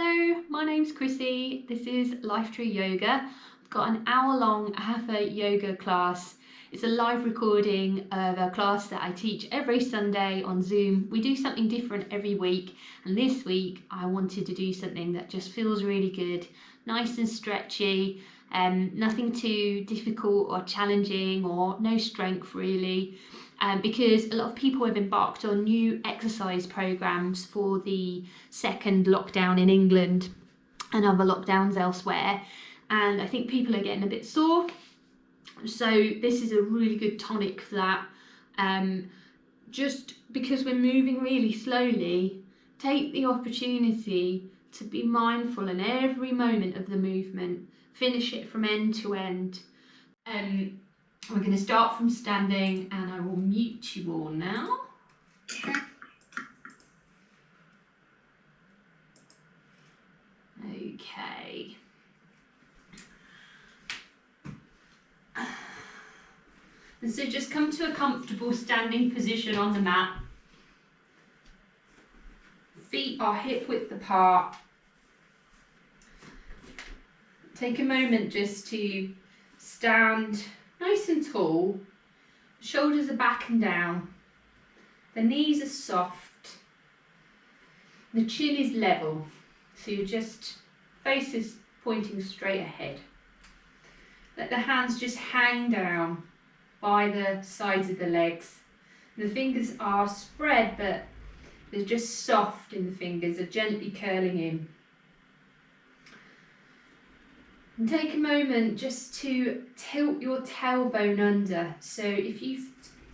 Hello, my name's Chrissy. This is Life Tree Yoga. I've got an hour-long hatha yoga class. It's a live recording of a class that I teach every Sunday on Zoom. We do something different every week, and this week I wanted to do something that just feels really good, nice and stretchy, nothing too difficult or challenging or no strength really. Because a lot of people have embarked on new exercise programs for the second lockdown in England and other lockdowns elsewhere, and I think people are getting a bit sore, so this is a really good tonic for that. Just because we're moving really slowly, take the opportunity to be mindful in every moment of the movement. Finish it from end to end. We're going to start from standing, and I will mute you all now. Okay. And so just come to a comfortable standing position on the mat. Feet are hip width apart. Take a moment just to stand nice and tall. Shoulders are back and down. The knees are soft. The chin is level. So you're just, face is pointing straight ahead. Let the hands just hang down by the sides of the legs. The fingers are spread, but they're just soft in the fingers, are gently curling in. And take a moment just to tilt your tailbone under. So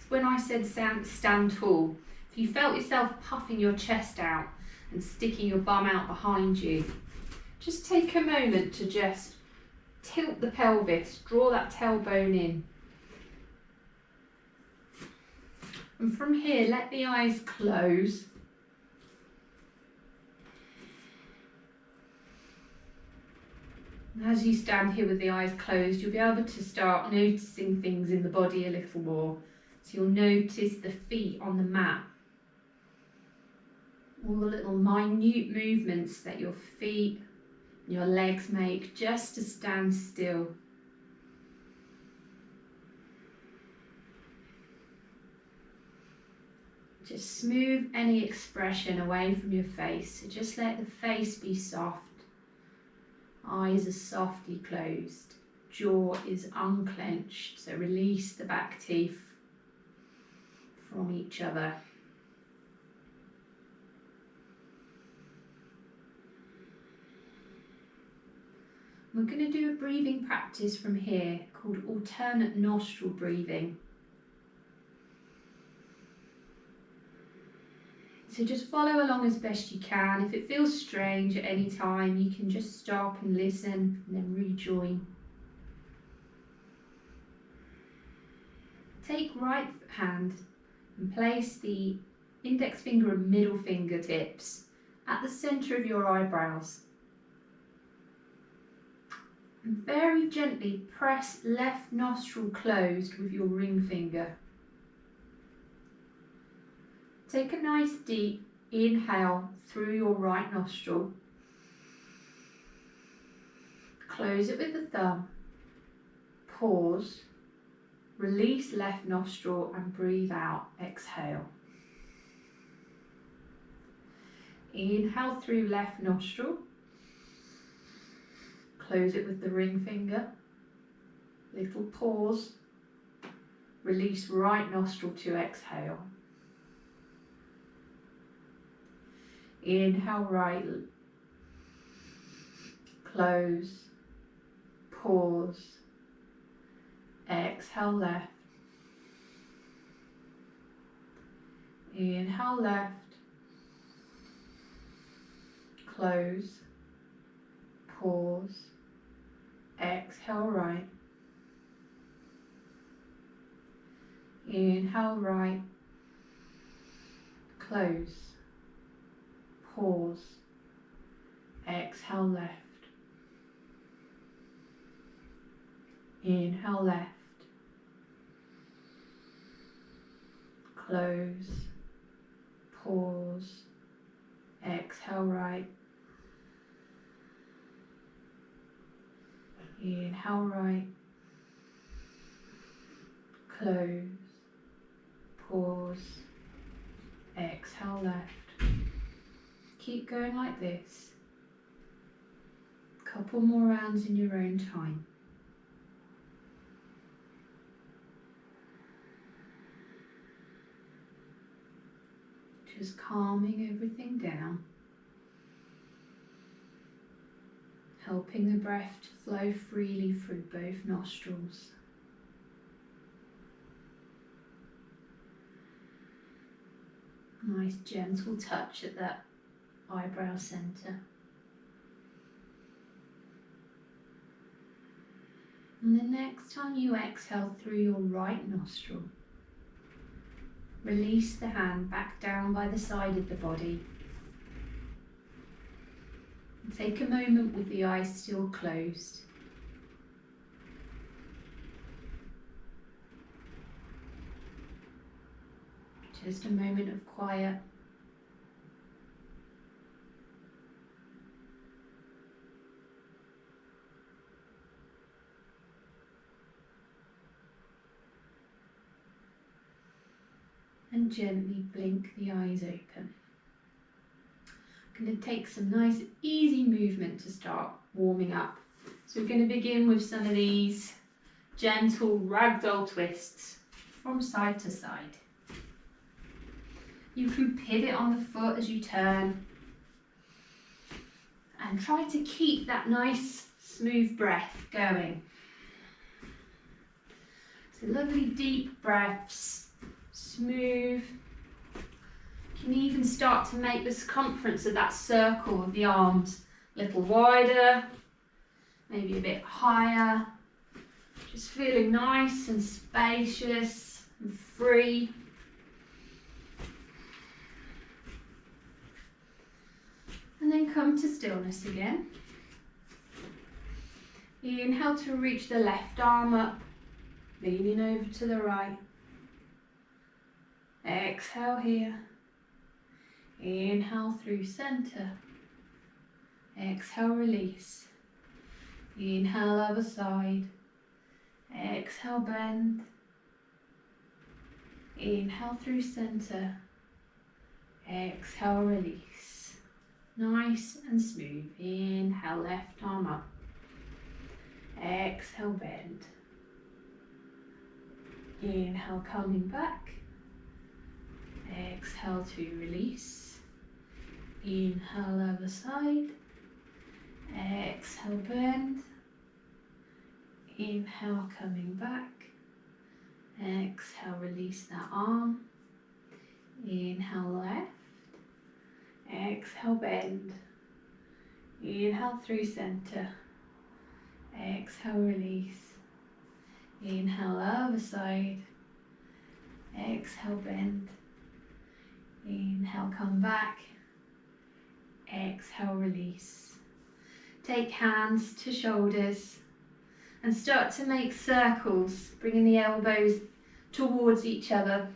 when I said stand tall, if you felt yourself puffing your chest out and sticking your bum out behind you, just take a moment to just tilt the pelvis, draw that tailbone in. And from here, let the eyes close. And as you stand here with the eyes closed, you'll be able to start noticing things in the body a little more. So you'll notice the feet on the mat, all the little minute movements that your feet and your legs make just to stand still. Just smooth any expression away from your face. So just let the face be soft. Eyes are softly closed. Jaw is unclenched. So release the back teeth from each other. We're going to do a breathing practice from here called alternate nostril breathing. So just follow along as best you can. If it feels strange at any time, you can just stop and listen and then rejoin. Take right hand and place the index finger and middle fingertips at the centre of your eyebrows. And very gently press left nostril closed with your ring finger. Take a nice deep inhale through your right nostril. Close it with the thumb. Pause. Release left nostril and breathe out. Exhale. Inhale through left nostril. Close it with the ring finger. Little pause. Release right nostril to exhale. Inhale right, close, pause, exhale left, inhale left, close, pause, exhale right, inhale right, close, pause, exhale left, inhale left, close, pause, exhale right, Inhale right, close, pause, exhale left. Keep going like this. Couple more rounds in your own time. Just calming everything down. Helping the breath to flow freely through both nostrils. Nice gentle touch at that eyebrow centre. And the next time you exhale through your right nostril, release the hand back down by the side of the body. And take a moment with the eyes still closed. Just a moment of quiet. And gently blink the eyes open. I'm going to take some nice easy movement to start warming up. So we're going to begin with some of these gentle ragdoll twists from side to side. You can pivot on the foot as you turn and try to keep that nice smooth breath going. So lovely deep breaths, smooth. You can even start to make the circumference of that circle of the arms a little wider, maybe a bit higher. Just feeling nice and spacious and free. And then come to stillness again. Inhale to reach the left arm up, leaning over to the right. Exhale here. Inhale through centre. Exhale, release. Inhale, other side. Exhale, bend. Inhale through centre. Exhale, release. Nice and smooth. Inhale, left arm up. Exhale, bend. Inhale, coming back. Exhale to release. Inhale, other side. Exhale, bend. Inhale, coming back. Exhale, release that arm. Inhale, left. Exhale, bend. Inhale through centre. Exhale, release. Inhale, other side. Exhale, bend. Inhale, come back. Exhale, release. Take hands to shoulders and start to make circles, bringing the elbows towards each other.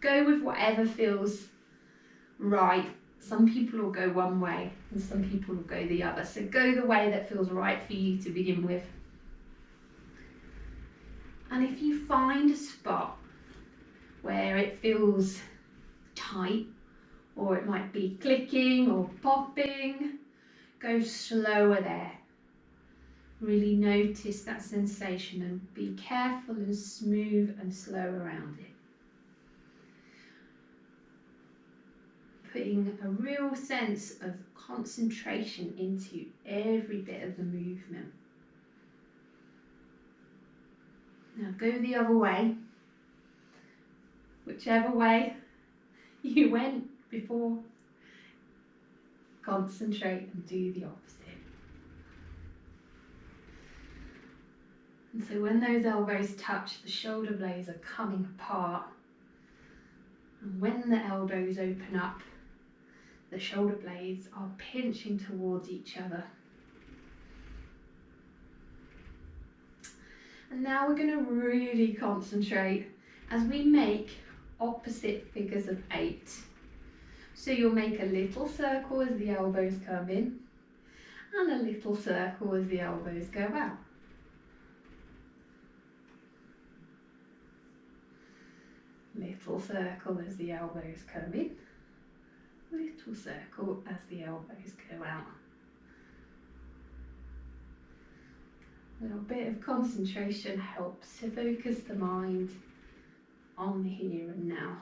Go with whatever feels right. Some people will go one way and some people will go the other. So go the way that feels right for you to begin with. And if you find a spot where it feels tight, or it might be clicking or popping, go slower there. Really notice that sensation and be careful and smooth and slow around it. Putting a real sense of concentration into every bit of the movement. Now go the other way, whichever way you went before. Concentrate and do the opposite. And so when those elbows touch, the shoulder blades are coming apart. And when the elbows open up, the shoulder blades are pinching towards each other. And now we're going to really concentrate as we make opposite figures of 8. So you'll make a little circle as the elbows come in and a little circle as the elbows go out. Little circle as the elbows come in. Little circle as the elbows go out. A little bit of concentration helps to focus the mind on the here and now.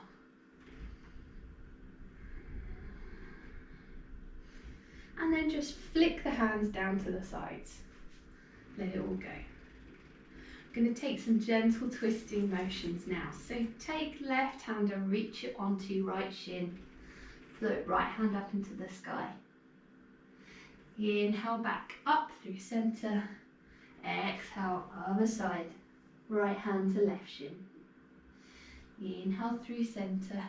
And then just flick the hands down to the sides. Let it all go. I'm going to take some gentle twisting motions now. So take left hand and reach it onto right shin. Float right hand up into the sky. Inhale back up through centre. Exhale other side. Right hand to left shin. Inhale through centre.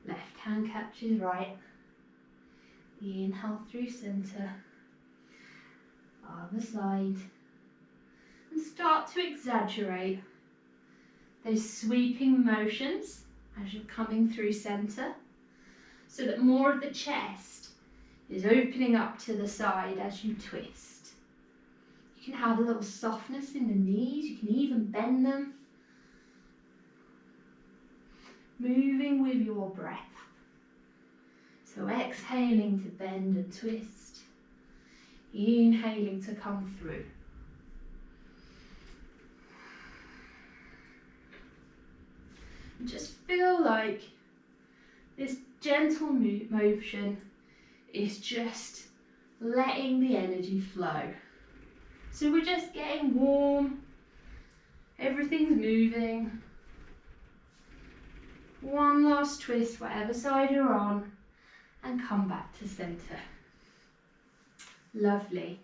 Left hand catches right. Inhale through centre. Other side. And start to exaggerate those sweeping motions as you're coming through centre, so that more of the chest is opening up to the side as you twist. You can have a little softness in the knees, you can even bend them, moving with your breath. So exhaling to bend and twist, inhaling to come through. And just feel like this gentle motion is just letting the energy flow. So we're just getting warm, everything's moving. One last twist, whatever side you're on, and come back to centre. Lovely.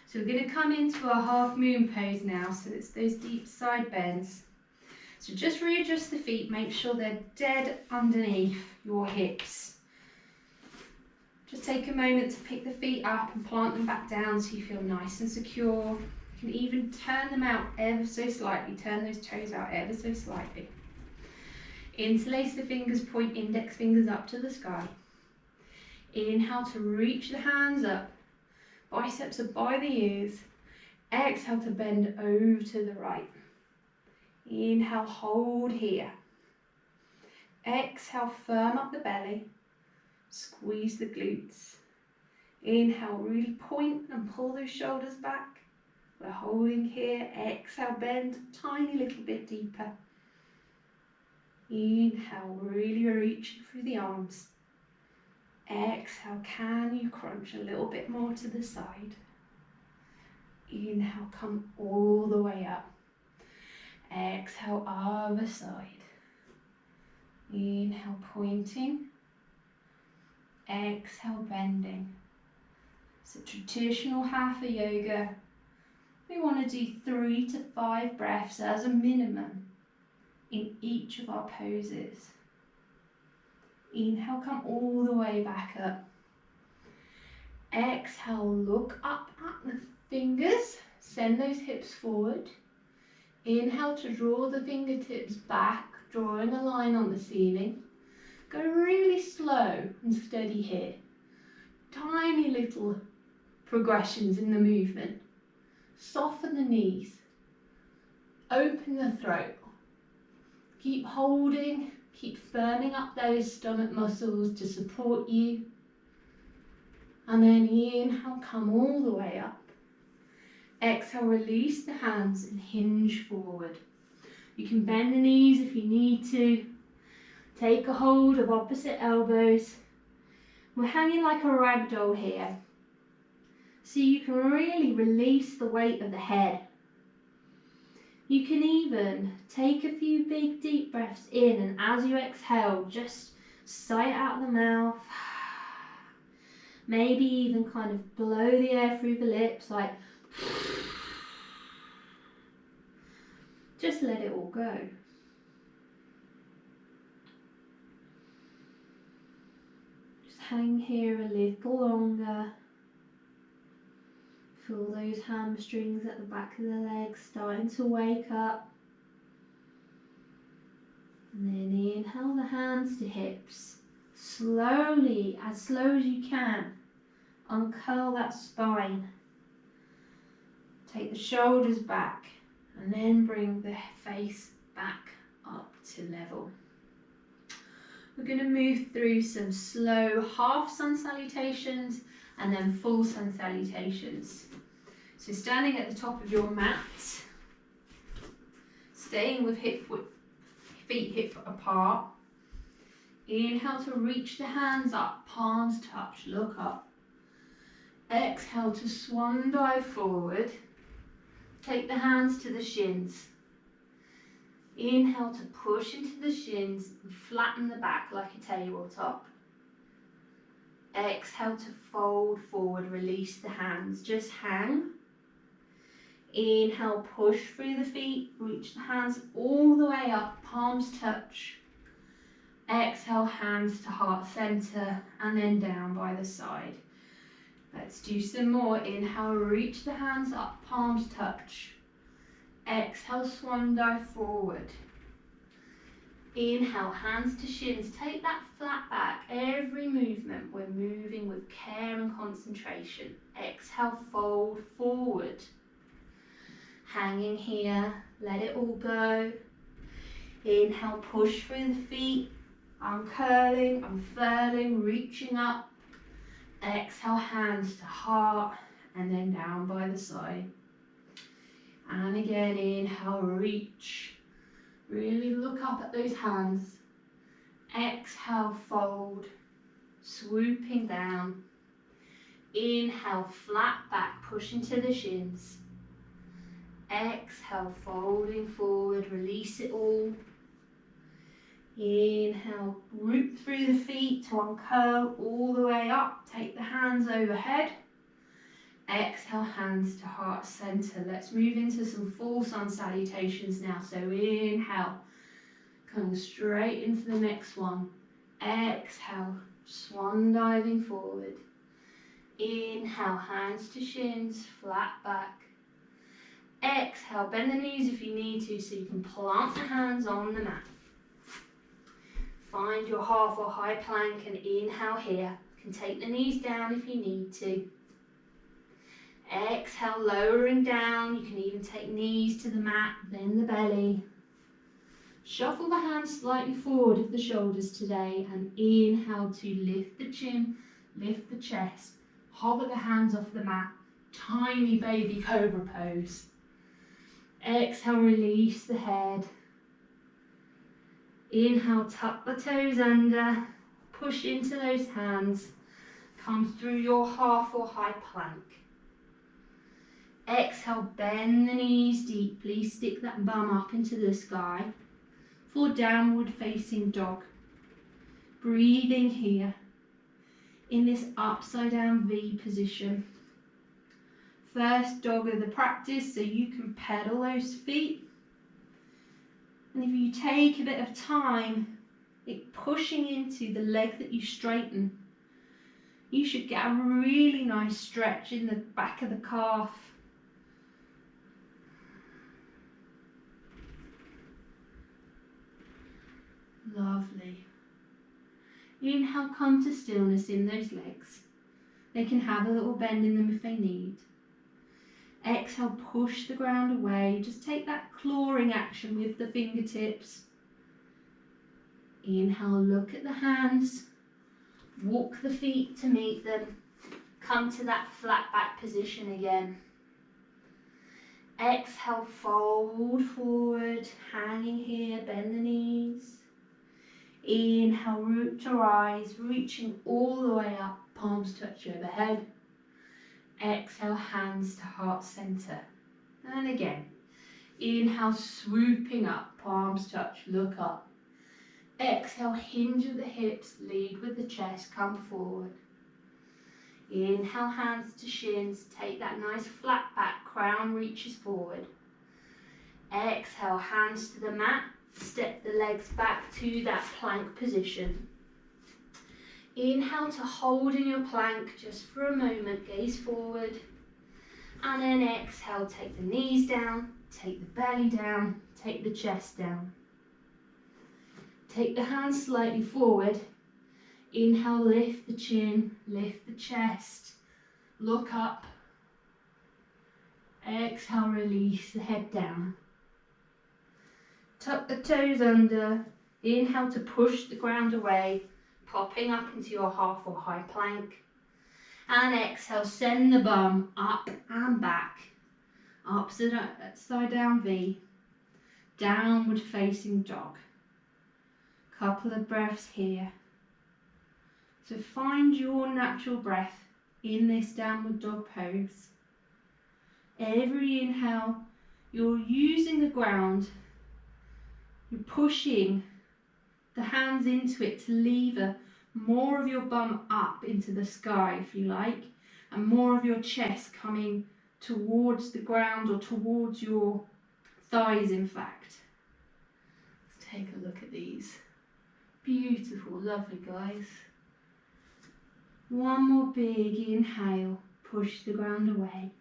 So we're going to come into our half moon pose now, so it's those deep side bends. So just readjust the feet, make sure they're dead underneath your hips. Just take a moment to pick the feet up and plant them back down so you feel nice and secure. You can even turn them out ever so slightly, turn those toes out ever so slightly. Interlace the fingers, point index fingers up to the sky. Inhale to reach the hands up, biceps are by the ears. Exhale to bend over to the right. Inhale, hold here. Exhale, firm up the belly. Squeeze the glutes. Inhale, really point and pull those shoulders back. We're holding here. Exhale, bend a tiny little bit deeper. Inhale, really reaching through the arms. Exhale, can you crunch a little bit more to the side? Inhale, come all the way up. Exhale, other side. Inhale, pointing. Exhale, bending. So traditional hatha yoga, we want to do 3 to 5 breaths as a minimum in each of our poses. Inhale, come all the way back up. Exhale, look up at the fingers, send those hips forward. Inhale to draw the fingertips back, drawing a line on the ceiling. Go really slow and steady here. Tiny little progressions in the movement. Soften the knees. Open the throat. Keep holding, keep firming up those stomach muscles to support you. And then inhale, come all the way up. Exhale, release the hands and hinge forward. You can bend the knees if you need to. Take a hold of opposite elbows. We're hanging like a rag doll here, so you can really release the weight of the head. You can even take a few big deep breaths in, and as you exhale, just sigh it out the mouth. Maybe even kind of blow the air through the lips, like just let it all go. Just hang here a little longer. Feel those hamstrings at the back of the legs starting to wake up. And then inhale the hands to hips. Slowly, as slow as you can, uncurl that spine. Take the shoulders back and then bring the face back up. to level. We're going to move through some slow half sun salutations and then full sun salutations. So standing at the top of your mat, staying with feet hip apart. Inhale to reach the hands up, palms touch, look up. Exhale to swan dive forward. Take the hands to the shins. Inhale to push into the shins and flatten the back like a tabletop. Exhale to fold forward, release the hands, just hang. Inhale, push through the feet, reach the hands all the way up, palms touch. Exhale, hands to heart center and then down by the side. Let's do some more. Inhale, reach the hands up, palms touch. Exhale, swan dive forward. Inhale, hands to shins, take that flat back. Every movement, we're moving with care and concentration. Exhale, fold forward. Hanging here, let it all go. Inhale, push through the feet, uncurling, unfurling, reaching up. Exhale, hands to heart and then down by the side. And again, inhale, reach. Really look up at those hands. Exhale, fold, swooping down. Inhale, flat back, push into the shins. Exhale, folding forward, release it all. Inhale, root through the feet to uncurl all the way up. Take the hands overhead. Exhale, hands to heart center. Let's move into some full sun salutations now. So inhale, coming straight into the next one. Exhale, swan diving forward. Inhale, hands to shins, flat back. Exhale, bend the knees if you need to so you can plant the hands on the mat. Find your half or high plank and inhale here. You can take the knees down if you need to. Exhale, lowering down. You can even take knees to the mat, bend the belly. Shuffle the hands slightly forward of the shoulders today and inhale to lift the chin, lift the chest. Hover the hands off the mat. Tiny baby cobra pose. Exhale, release the head. Inhale, tuck the toes under, push into those hands. Come through your half or high plank. Exhale, bend the knees deeply, stick that bum up into the sky for downward facing dog. Breathing here in this upside down V position. First dog of the practice, so you can pedal those feet. And if you take a bit of time, pushing into the leg that you straighten, you should get a really nice stretch in the back of the calf. Lovely. Inhale, come to stillness in those legs. They can have a little bend in them if they need. Exhale, push the ground away. Just take that clawing action with the fingertips. Inhale, look at the hands. Walk the feet to meet them. Come to that flat back position again. Exhale, fold forward, hanging here, bend the knees. Inhale, root to rise, reaching all the way up, palms touch overhead. Exhale, hands to heart center. And again, inhale, swooping up, palms touch, look up. Exhale, hinge of the hips, lead with the chest, come forward. Inhale, hands to shins, take that nice flat back, crown reaches forward. Exhale, hands to the mat, step the legs back to that plank position. Inhale to hold in your plank just for a moment, gaze forward. And then exhale, take the knees down, take the belly down, take the chest down. Take the hands slightly forward. Inhale, lift the chin, lift the chest, look up. Exhale, release the head down. Tuck the toes under. Inhale to push the ground away, popping up into your half or high plank. And exhale, send the bum up and back. Upside down V. Downward facing dog. Couple of breaths here. So find your natural breath in this downward dog pose. Every inhale, you're using the ground. You're pushing the hands into it to lever more of your bum up into the sky, if you like, and more of your chest coming towards the ground or towards your thighs, in fact. Let's take a look at these. Beautiful, lovely guys. One more big inhale, push the ground away.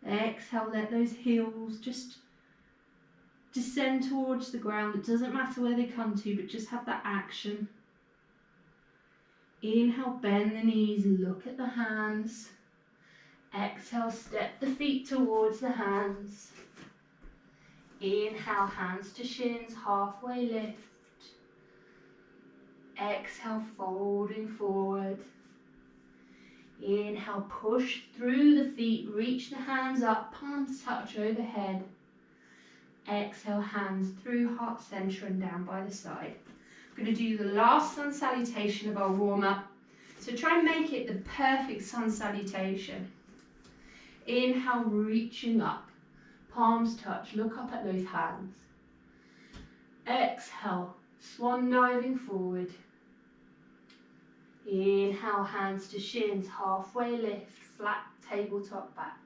Exhale, let those heels just descend towards the ground. It doesn't matter where they come to, but just have that action. Inhale, bend the knees, look at the hands. Exhale, step the feet towards the hands. Inhale, hands to shins, halfway lift. Exhale, folding forward. Inhale, push through the feet, reach the hands up, palms touch overhead. Exhale, hands through heart center and down by the side. We're going to do the last sun salutation of our warm-up. So try and make it the perfect sun salutation. Inhale, reaching up, palms touch, look up at those hands. Exhale, swan diving forward. Inhale, hands to shins, halfway lift, flat tabletop back.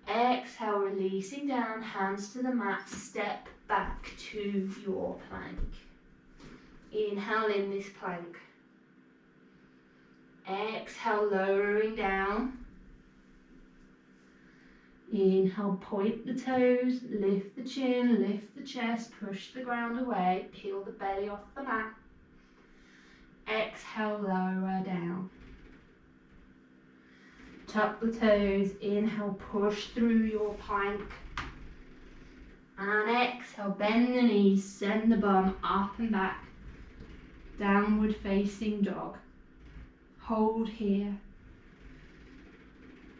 Exhale, releasing down, hands to the mat, step back to your plank. Inhale in this plank. Exhale, lowering down. Inhale, point the toes, lift the chin, lift the chest, push the ground away, peel the belly off the mat. Exhale, lower down. Tuck the toes, inhale, push through your plank. And exhale, bend the knees, send the bum up and back. Downward facing dog. Hold here.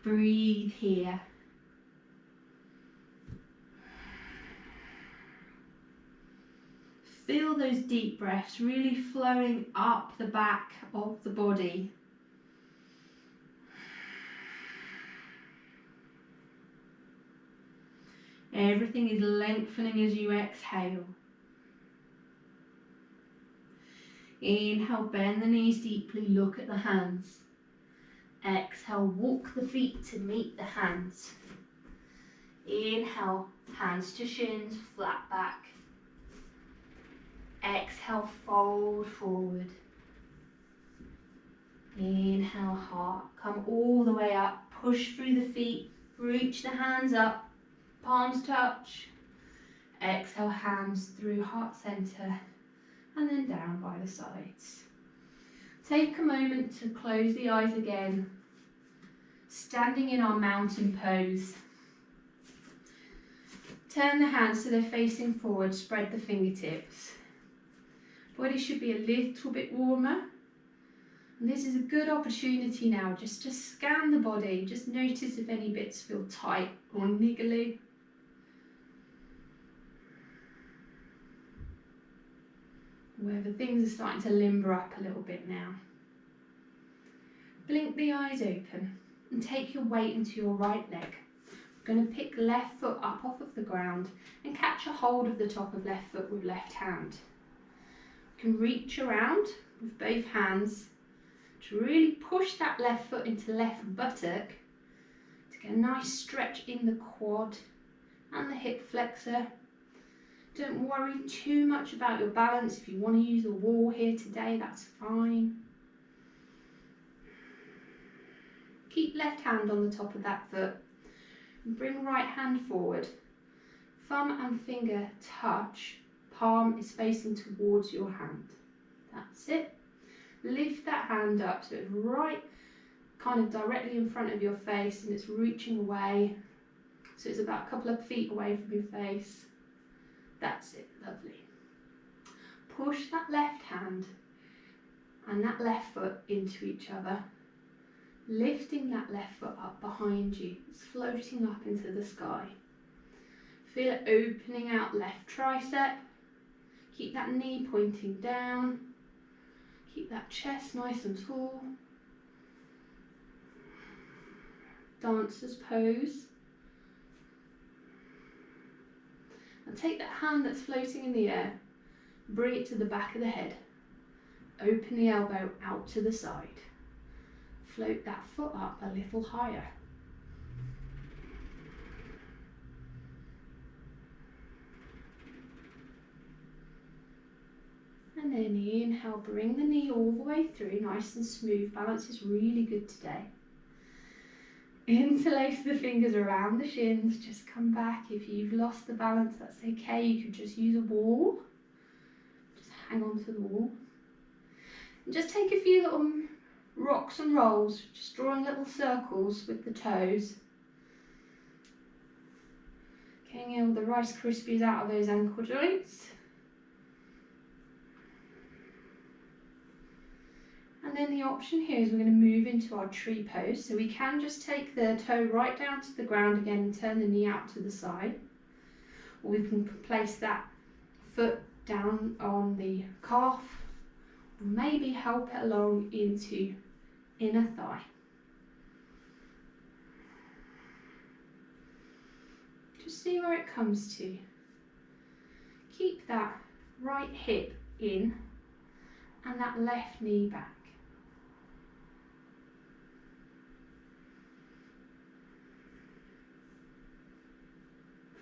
Breathe here. Feel those deep breaths really flowing up the back of the body. Everything is lengthening as you exhale. Inhale, bend the knees deeply, look at the hands. Exhale, walk the feet to meet the hands. Inhale, hands to shins, flat back. Exhale, fold forward. Inhale, heart, come all the way up, push through the feet, reach the hands up, palms touch. Exhale, hands through heart center and then down by the sides. Take a moment to close the eyes again, standing in our mountain pose. Turn the hands so they're facing forward, spread the fingertips. Body should be a little bit warmer. And this is a good opportunity now just to scan the body, just notice if any bits feel tight or niggly. Whether things are starting to limber up a little bit now. Blink the eyes open and take your weight into your right leg. We're going to pick left foot up off of the ground and catch a hold of the top of left foot with left hand. You can reach around with both hands to really push that left foot into left buttock to get a nice stretch in the quad and the hip flexor. Don't worry too much about your balance. If you want to use a wall here today, that's fine. Keep left hand on the top of that foot. And bring right hand forward. Thumb and finger touch. Palm is facing towards your hand. That's it. Lift that hand up so it's right kind of directly in front of your face and it's reaching away. So it's about a couple of feet away from your face. That's it, lovely. Push that left hand and that left foot into each other, lifting that left foot up behind you. It's floating up into the sky. Feel it opening out left tricep. Keep that knee pointing down. Keep that chest nice and tall. Dancer's pose. And take that hand that's floating in the air, bring it to the back of the head. Open the elbow out to the side. Float that foot up a little higher. And then inhale, bring the knee all the way through, nice and smooth. Balance is really good today. Interlace the fingers around the shins, just come back. If you've lost the balance, that's okay. You can just use a wall. Just hang on to the wall. And just take a few little rocks and rolls, just drawing little circles with the toes. Getting all the Rice Krispies out of those ankle joints. And then the option here is we're going to move into our tree pose. So we can just take the toe right down to the ground again and turn the knee out to the side. Or we can place that foot down on the calf. Or maybe help it along into inner thigh. Just see where it comes to. Keep that right hip in and that left knee back.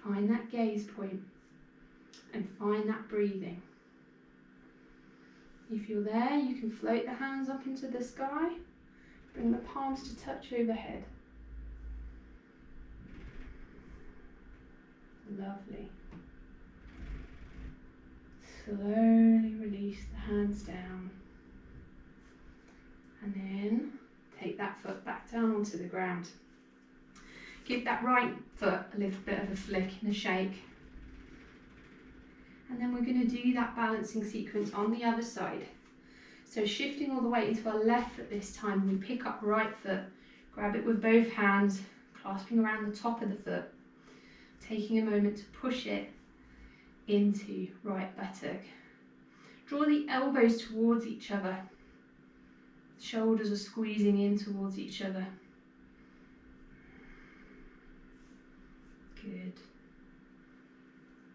Find that gaze point and find that breathing. If you're there, you can float the hands up into the sky, bring the palms to touch overhead. Lovely. Slowly release the hands down. And then take that foot back down onto the ground. Give that right foot a little bit of a flick and a shake. And then we're going to do that balancing sequence on the other side. So shifting all the way into our left foot this time, we pick up right foot, grab it with both hands, clasping around the top of the foot, taking a moment to push it into right buttock. Draw the elbows towards each other. Shoulders are squeezing in towards each other. Good.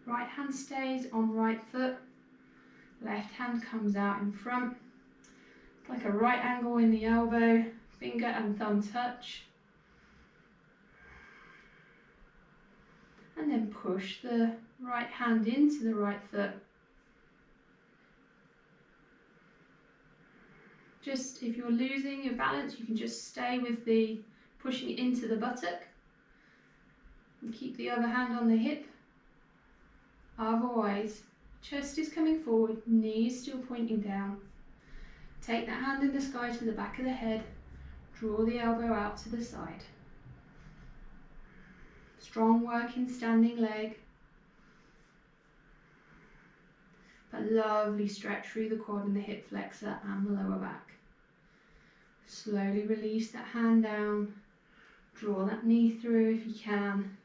Right hand stays on right foot. Left hand comes out in front. Like a right angle in the elbow. Finger and thumb touch. And then push the right hand into the right foot. Just if you're losing your balance, you can just stay with the pushing it into the buttock. And keep the other hand on the hip. Otherwise, chest is coming forward, knees still pointing down. Take that hand in the sky to the back of the head. Draw the elbow out to the side. Strong work in standing leg. But lovely stretch through the quad and the hip flexor and the lower back. Slowly release that hand down. Draw that knee through if you can.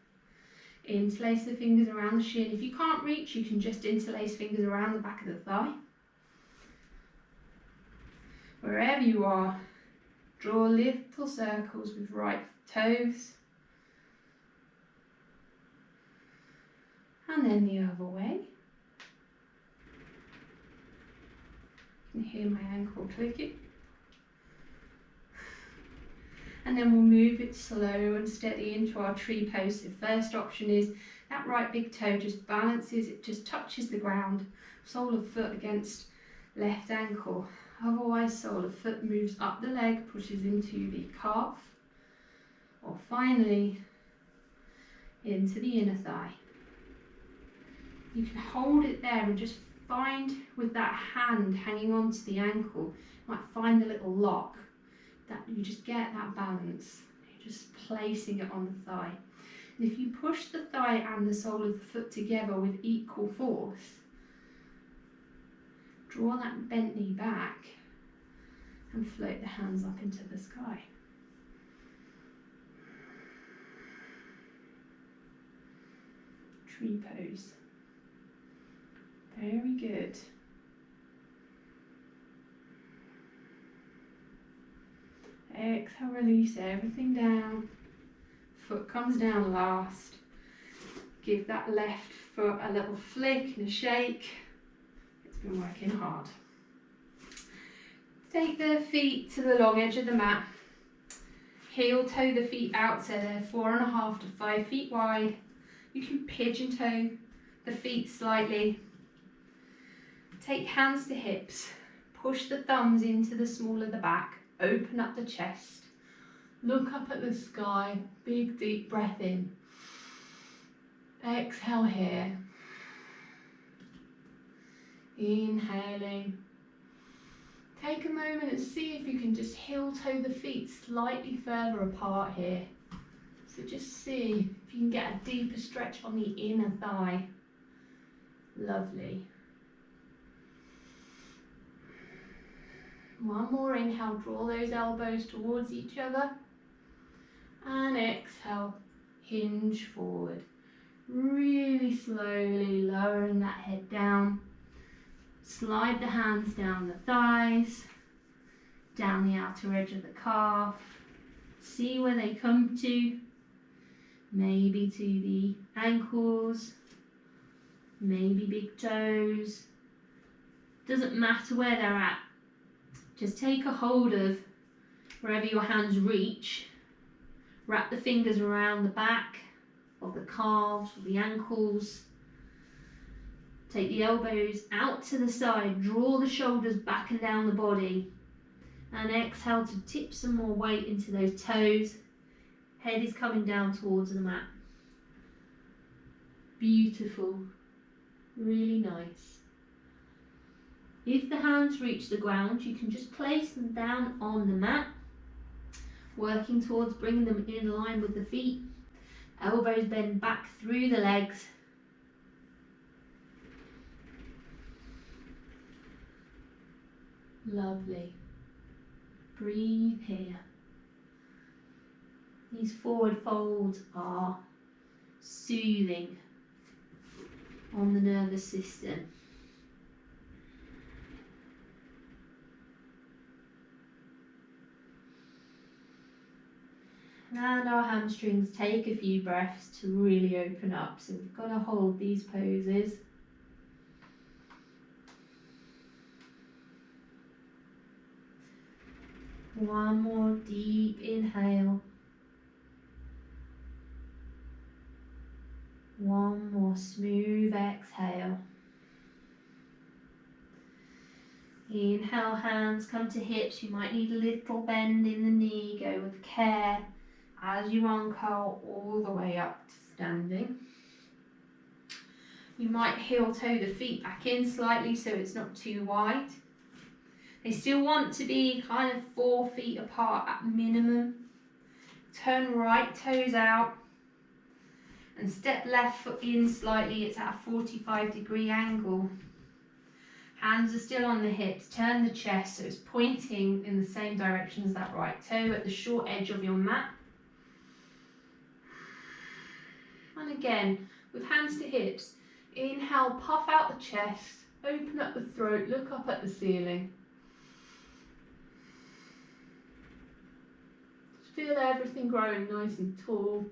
Interlace the fingers around the shin. If you can't reach, you can just interlace fingers around the back of the thigh. Wherever you are, draw little circles with right toes. And then the other way. You can hear my ankle clicking. And then we'll move it slow and steady into our tree pose. The first option is that right big toe just balances, it just touches the ground, sole of foot against left ankle. Otherwise, sole of foot moves up the leg, pushes into the calf, or finally into the inner thigh. You can hold it there and just find with that hand hanging onto the ankle, you might find the little lock. That you just get that balance. You're just placing it on the thigh. If you push the thigh and the sole of the foot together with equal force, draw that bent knee back and float the hands up into the sky. Tree pose. Very good. Exhale, release everything down. Foot comes down last. Give that left foot a little flick and a shake. It's been working hard. Take the feet to the long edge of the mat. Heel toe the feet out so they're 4.5 to 5 feet wide. You can pigeon toe the feet slightly. Take hands to hips. Push the thumbs into the small of the back. Open up the chest. Look up at the sky. Big deep breath in. Exhale here. Inhaling. Take a moment and see if you can just heel toe the feet slightly further apart here. So just see if you can get a deeper stretch on the inner thigh. Lovely. One more inhale, draw those elbows towards each other. And exhale, hinge forward. Really slowly lowering that head down. Slide the hands down the thighs, down the outer edge of the calf. See where they come to. Maybe to the ankles, maybe big toes. Doesn't matter where they're at. Just take a hold of wherever your hands reach. Wrap the fingers around the back of the calves, or the ankles. Take the elbows out to the side. Draw the shoulders back and down the body. And exhale to tip some more weight into those toes. Head is coming down towards the mat. Beautiful. Really nice. If the hands reach the ground, you can just place them down on the mat, working towards bringing them in line with the feet. Elbows bend back through the legs. Lovely. Breathe here. These forward folds are soothing on the nervous system. And our hamstrings take a few breaths to really open up. So we've got to hold these poses. One more deep inhale. One more smooth exhale. Inhale, hands come to hips. You might need a little bend in the knee. Go with care as you uncurl all the way up to standing. You might heel toe the feet back in slightly so it's not too wide. They still want to be kind of 4 feet apart at minimum. Turn right toes out and step left foot in slightly. It's at a 45-degree angle. Hands are still on the hips. Turn the chest so it's pointing in the same direction as that right toe at the short edge of your mat. And again, with hands to hips, inhale, puff out the chest, open up the throat, look up at the ceiling. Just feel everything growing nice and tall.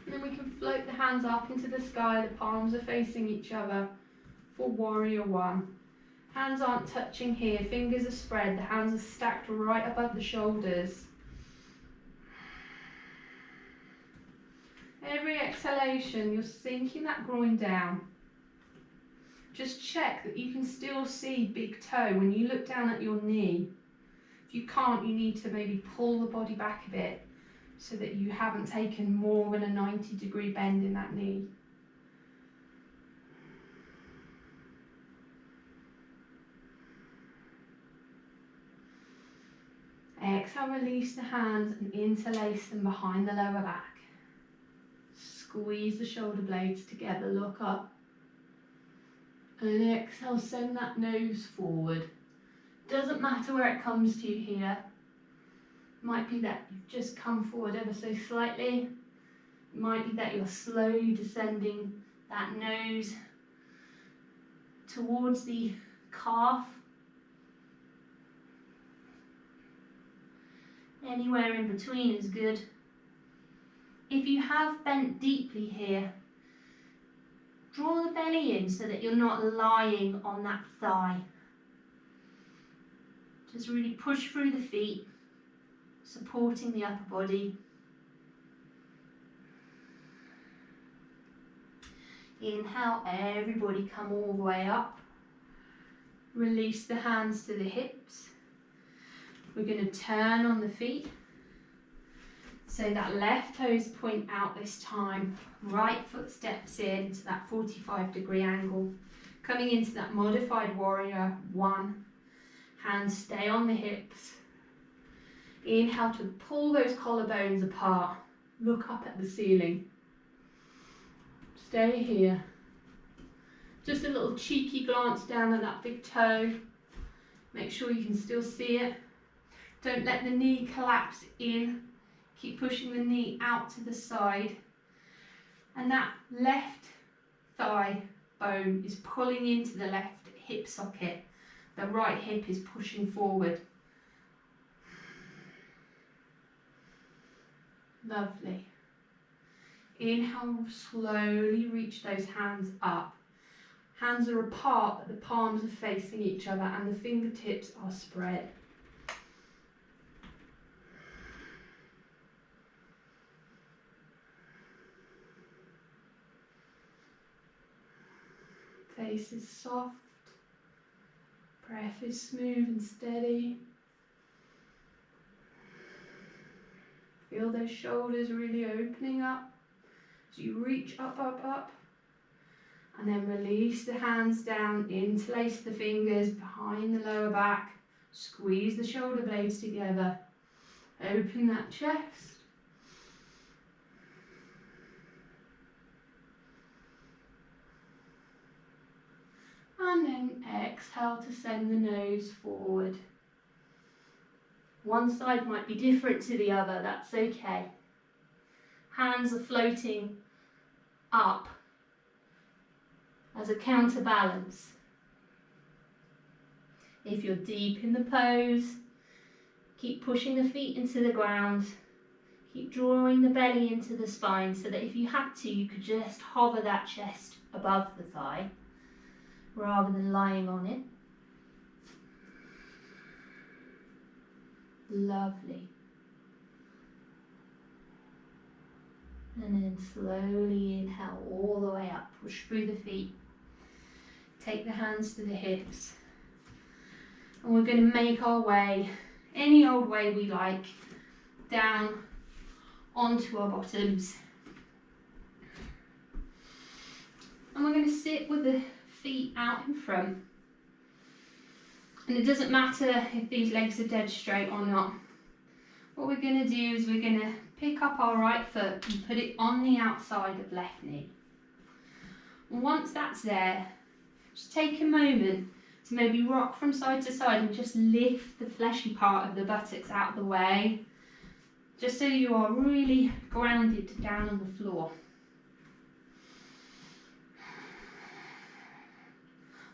And then we can float the hands up into the sky, the palms are facing each other for warrior one. Hands aren't touching here, fingers are spread, the hands are stacked right above the shoulders. Every exhalation, you're sinking that groin down. Just check that you can still see big toe when you look down at your knee. If you can't, you need to maybe pull the body back a bit so that you haven't taken more than a 90-degree bend in that knee. exhale, release the hands and interlace them behind the lower back. Squeeze the shoulder blades together, look up. And exhale, send that nose forward. Doesn't matter where it comes to here. Might be that you've just come forward ever so slightly. It might be that you're slowly descending that nose towards the calf. Anywhere in between is good. If you have bent deeply here, draw the belly in so that you're not lying on that thigh. Just really push through the feet, supporting the upper body. Inhale, everybody come all the way up. Release the hands to the hips. We're going to turn on the feet. So that left toes point out this time. Right foot steps in to that 45-degree angle. Coming into that modified warrior 1. Hands stay on the hips. Inhale to pull those collarbones apart. Look up at the ceiling. Stay here. Just a little cheeky glance down at that big toe. Make sure you can still see it. Don't let the knee collapse in. Keep pushing the knee out to the side. And that left thigh bone is pulling into the left hip socket. The right hip is pushing forward. Lovely. Inhale, slowly reach those hands up. Hands are apart, but the palms are facing each other and the fingertips are spread. Face is soft. Breath is smooth and steady. Feel those shoulders really opening up as you reach up, up, up. And then release the hands down, interlace the fingers behind the lower back. Squeeze the shoulder blades together. Open that chest. And then exhale to send the nose forward. One side might be different to the other, that's okay. Hands are floating up as a counterbalance. If you're deep in the pose, keep pushing the feet into the ground. Keep drawing the belly into the spine so that if you had to, you could just hover that chest above the thigh rather than lying on it. Lovely. And then slowly inhale all the way up, push through the feet. Take the hands to the hips. And we're going to make our way, any old way we like, down onto our bottoms. And we're going to sit with the feet out in front. And it doesn't matter if these legs are dead straight or not. What we're going to do is we're going to pick up our right foot and put it on the outside of left knee. And once that's there, just take a moment to maybe rock from side to side and just lift the fleshy part of the buttocks out of the way, just so you are really grounded down on the floor.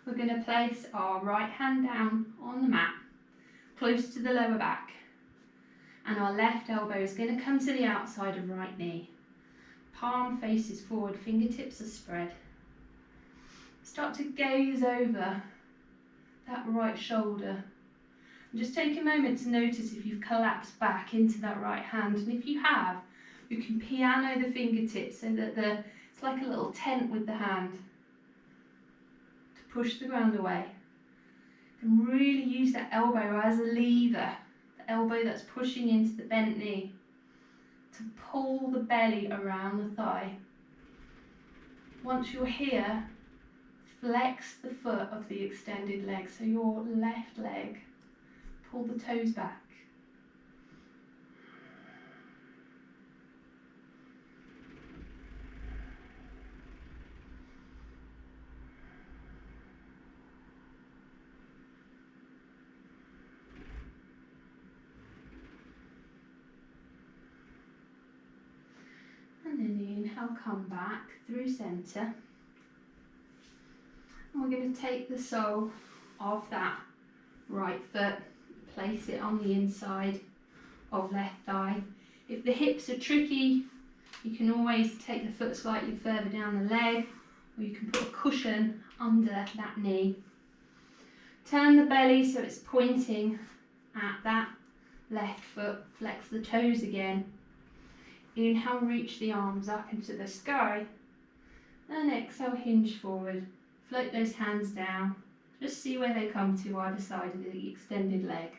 We're going to place our right hand down on the mat, close to the lower back, and our left elbow is going to come to the outside of right knee. Palm faces forward, fingertips are spread. Start to gaze over that right shoulder. And just take a moment to notice if you've collapsed back into that right hand. And if you have, you can piano the fingertips so that it's like a little tent with the hand. Push the ground away. And really use that elbow as a lever, the elbow that's pushing into the bent knee, to pull the belly around the thigh. Once you're here, flex the foot of the extended leg, so your left leg, pull the toes back. Inhale, come back through centre. And we're going to take the sole of that right foot, place it on the inside of left thigh. If the hips are tricky, you can always take the foot slightly further down the leg, or you can put a cushion under that knee. Turn the belly so it's pointing at that left foot. Flex the toes again. Inhale, reach the arms up into the sky. And exhale, hinge forward. Float those hands down. Just see where they come to either side of the extended leg.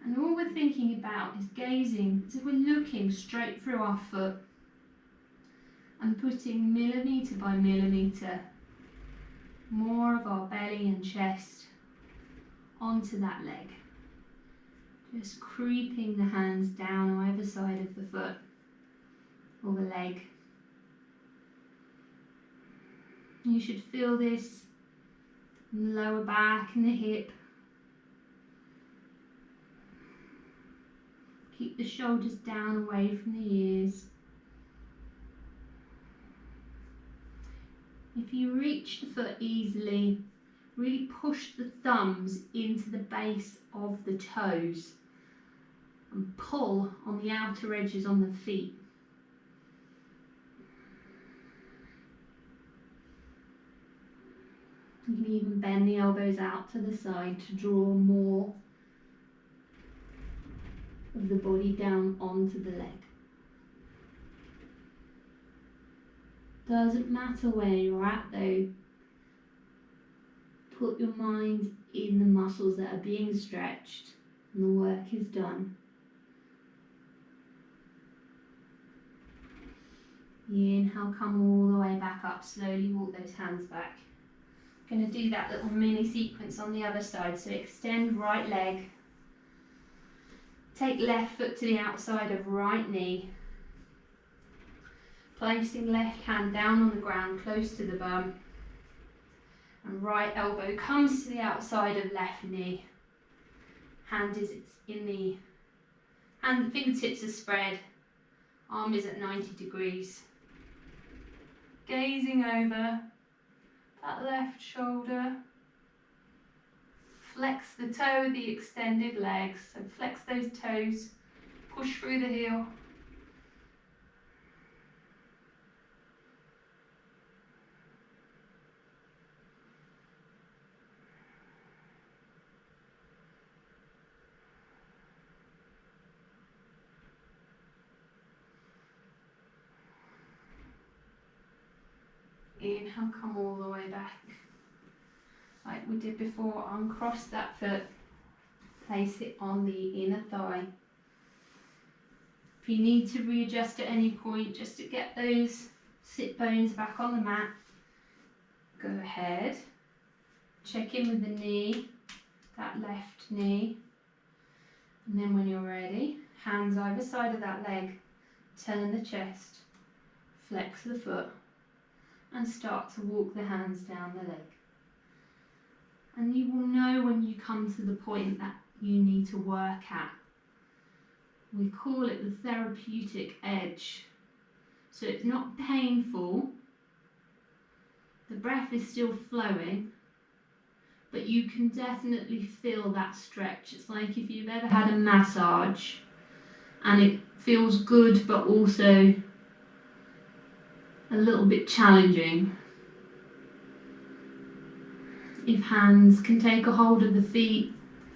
And all we're thinking about is gazing, as if we're looking straight through our foot and putting millimetre by millimetre more of our belly and chest onto that leg. Just creeping the hands down either side of the foot or the leg. You should feel this in the lower back and the hip. Keep the shoulders down away from the ears. If you reach the foot easily, really push the thumbs into the base of the toes and pull on the outer edges on the feet. You can even bend the elbows out to the side to draw more of the body down onto the leg. Doesn't matter where you're at though. Put your mind in the muscles that are being stretched and the work is done. Inhale, come all the way back up. Slowly walk those hands back. Going to do that little mini sequence on the other side. So extend right leg. Take left foot to the outside of right knee. Placing left hand down on the ground close to the bum. And right elbow comes to the outside of left knee. Hand is in the hand, fingertips are spread. Arm is at 90 degrees. Gazing over that left shoulder. Flex the toe of the extended legs. So flex those toes. Push through the heel. Inhale, come all the way back. Like we did before, uncross that foot. Place it on the inner thigh. If you need to readjust at any point, just to get those sit bones back on the mat, go ahead. Check in with the knee, that left knee. And then when you're ready, hands either side of that leg, turn the chest, flex the foot, and start to walk the hands down the leg. And you will know when you come to the point that you need to work at. We call it the therapeutic edge. So it's not painful, the breath is still flowing, but you can definitely feel that stretch. It's like if you've ever had a massage and it feels good but also a little bit challenging. If hands can take a hold of the feet,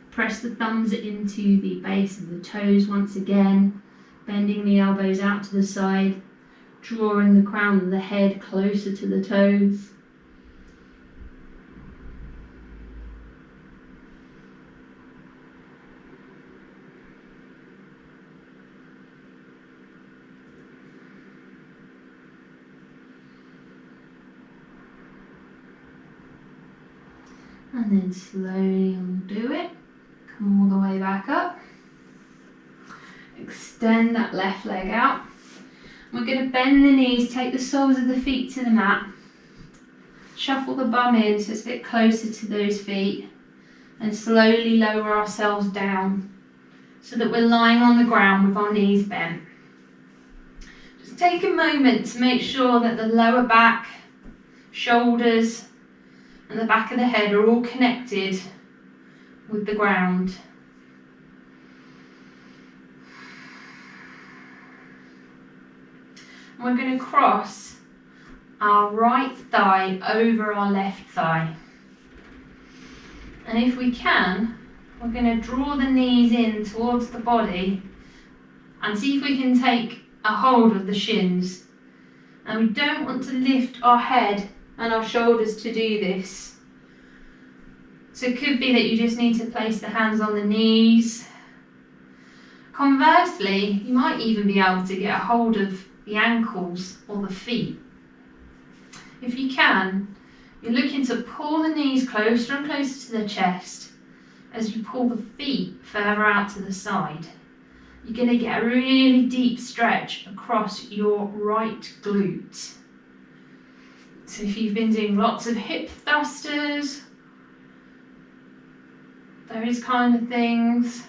press the thumbs into the base of the toes once again, bending the elbows out to the side, drawing the crown of the head closer to the toes. And then slowly undo it, come all the way back up. Extend that left leg out. We're going to bend the knees, take the soles of the feet to the mat. Shuffle the bum in so it's a bit closer to those feet. And slowly lower ourselves down. so that we're lying on the ground with our knees bent. Just take a moment to make sure that the lower back, shoulders and the back of the head are all connected with the ground. And we're going to cross our right thigh over our left thigh. And if we can, we're going to draw the knees in towards the body and see if we can take a hold of the shins. And we don't want to lift our head and our shoulders to do this. So it could be that you just need to place the hands on the knees. Conversely, you might even be able to get a hold of the ankles or the feet. If you can, you're looking to pull the knees closer and closer to the chest as you pull the feet further out to the side. You're going to get a really deep stretch across your right glute. So if you've been doing lots of hip thrusters, those kind of things,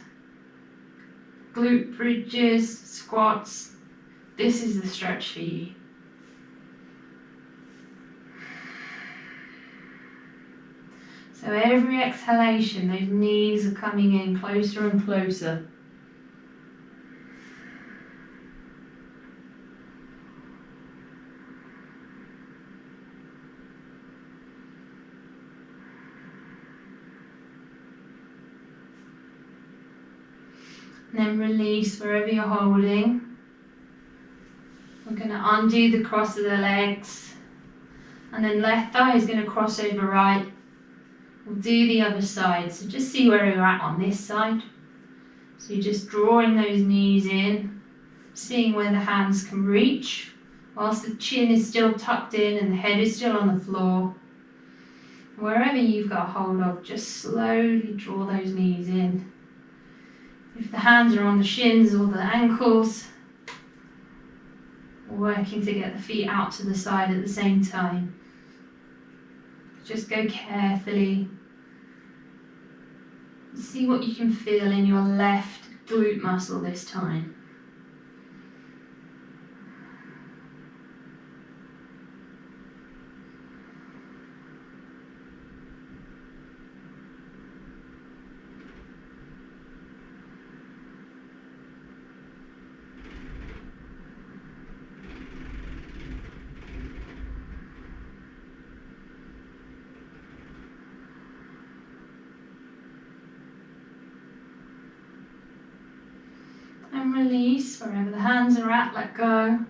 glute bridges, squats, this is the stretch for you. So every exhalation, those knees are coming in closer and closer. And then release wherever you're holding. We're going to undo the cross of the legs. And then left thigh is going to cross over right. We'll do the other side. So just see where you're at on this side. So you're just drawing those knees in, seeing where the hands can reach, whilst the chin is still tucked in and the head is still on the floor. Wherever you've got a hold of, just slowly draw those knees in. If the hands are on the shins or the ankles, we're working to get the feet out to the side at the same time. Just go carefully. See what you can feel in your left glute muscle this time. And release wherever the hands are at, let go.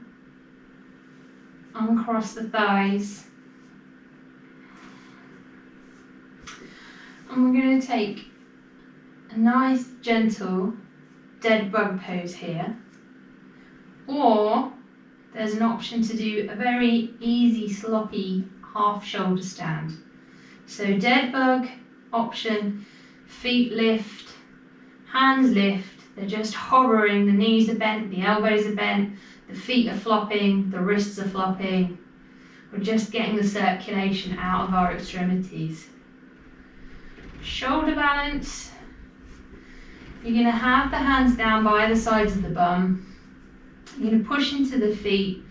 Uncross the thighs. And we're going to take a nice gentle dead bug pose here. Or there's an option to do a very easy sloppy half shoulder stand. So dead bug option, feet lift, hands lift. They're just hovering, the knees are bent, the elbows are bent, the feet are flopping, the wrists are flopping. We're just getting the circulation out of our extremities. Shoulder balance. You're going to have the hands down by the sides of the bum. You're going to push into the feet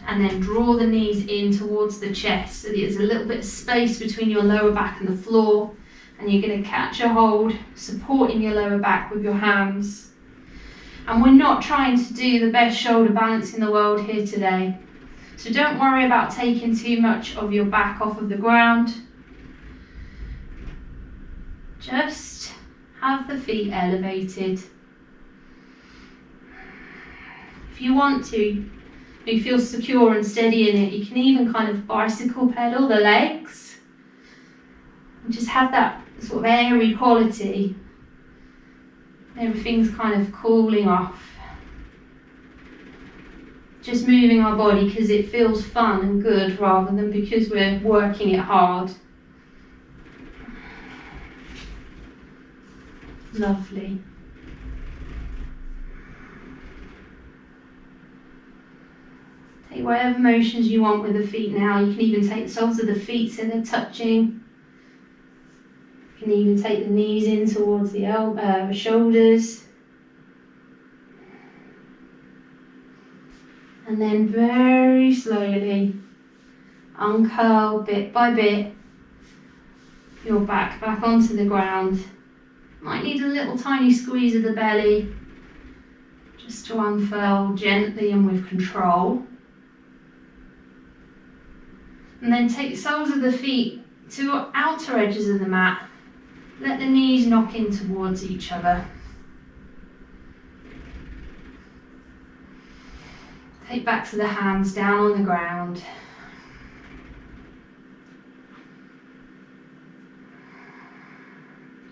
and then draw the knees in towards the chest so that there's a little bit of space between your lower back and the floor. And you're going to catch a hold, supporting your lower back with your hands. And we're not trying to do the best shoulder balance in the world here today. So don't worry about taking too much of your back off of the ground. Just have the feet elevated. If you want to, you feel secure and steady in it, you can even kind of bicycle pedal the legs. And just have that sort of airy quality. Everything's kind of cooling off. Just moving our body because it feels fun and good rather than because we're working it hard. Lovely. Take whatever motions you want with the feet now. You can even take the soles of the feet so they're touching. You can even take the knees in towards the shoulders. And then very slowly uncurl bit by bit your back onto the ground. Might need a little tiny squeeze of the belly just to unfurl gently and with control. And then take the soles of the feet to your outer edges of the mat. Let the knees knock in towards each other. Take backs of the hands down on the ground.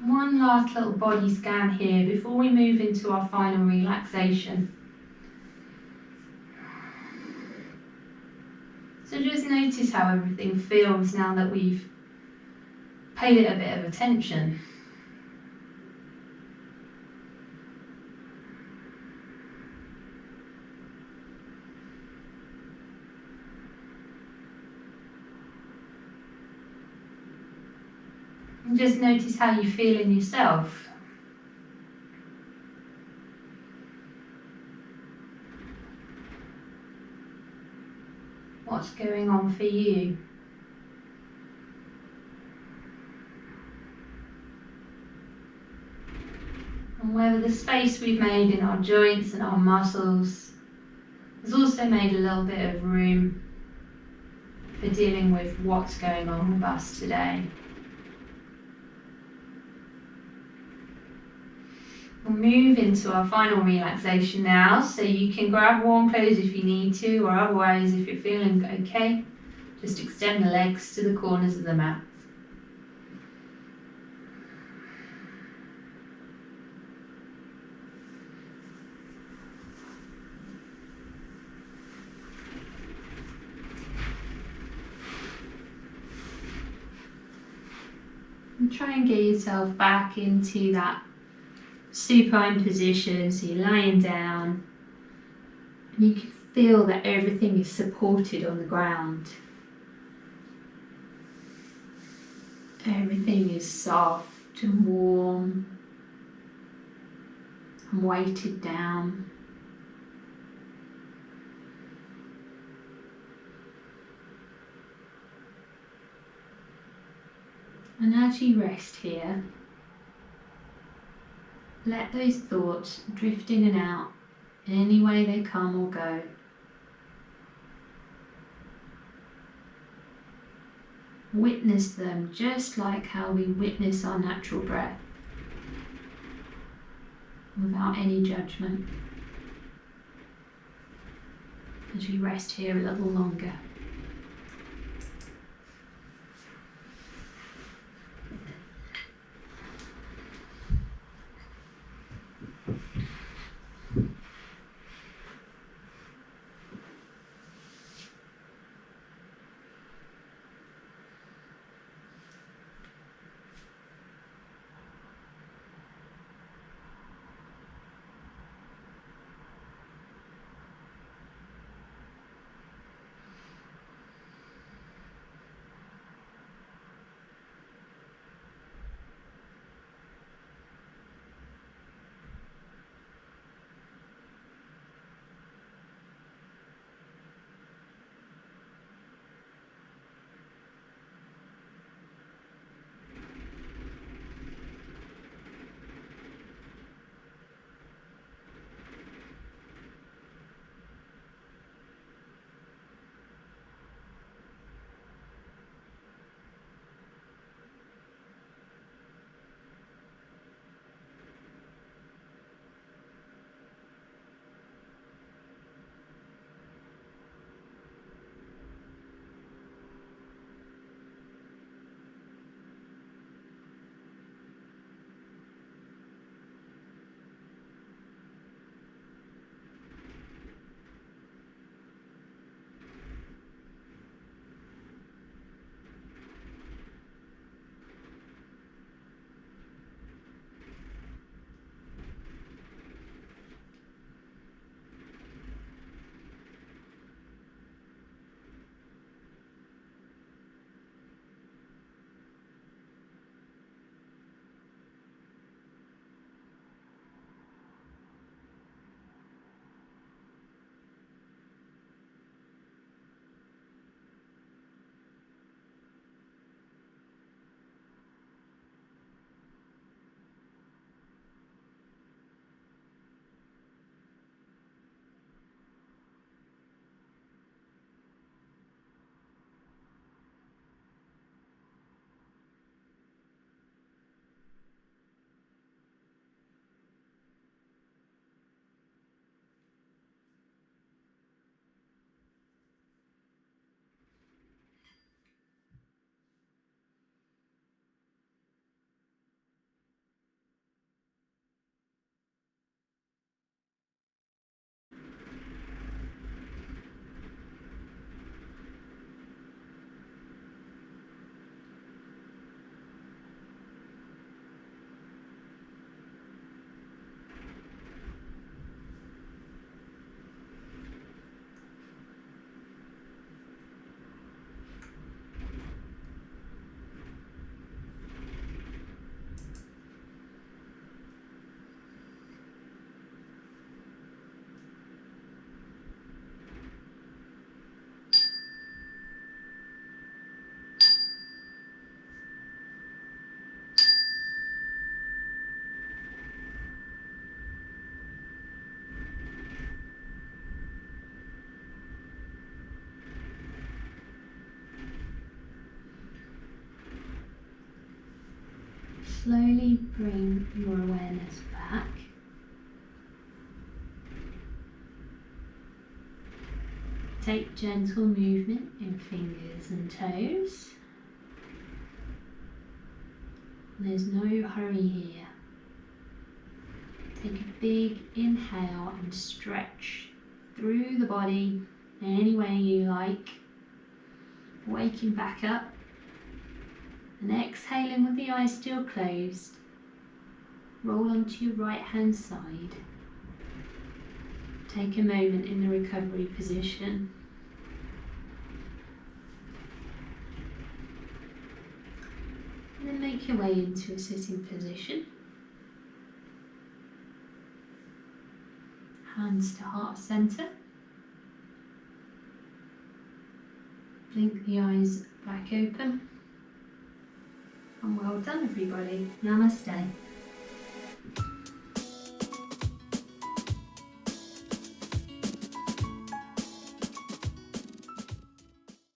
One last little body scan here before we move into our final relaxation. So just notice how everything feels now that we've paid it a bit of attention. And just notice how you feel in yourself. What's going on for you? And whether the space we've made in our joints and our muscles has also made a little bit of room for dealing with what's going on with us today. We'll move into our final relaxation now, so you can grab warm clothes if you need to, or otherwise if you're feeling okay, just extend the legs to the corners of the mat. And try and get yourself back into that supine position, so you're lying down and you can feel that everything is supported on the ground. Everything is soft and warm and weighted down. And as you rest here, let those thoughts drift in and out any way they come or go. Witness them just like how we witness our natural breath, without any judgment, as you rest here a little longer. slowly bring your awareness back. Take gentle movement in fingers and toes. There's no hurry here. Take a big inhale and stretch through the body any way you like. Waking back up and exhaling with the eyes still closed. Roll onto your right hand side. Take a moment in the recovery position. And then make your way into a sitting position. Hands to heart center. Blink the eyes back open. And well done everybody. Namaste.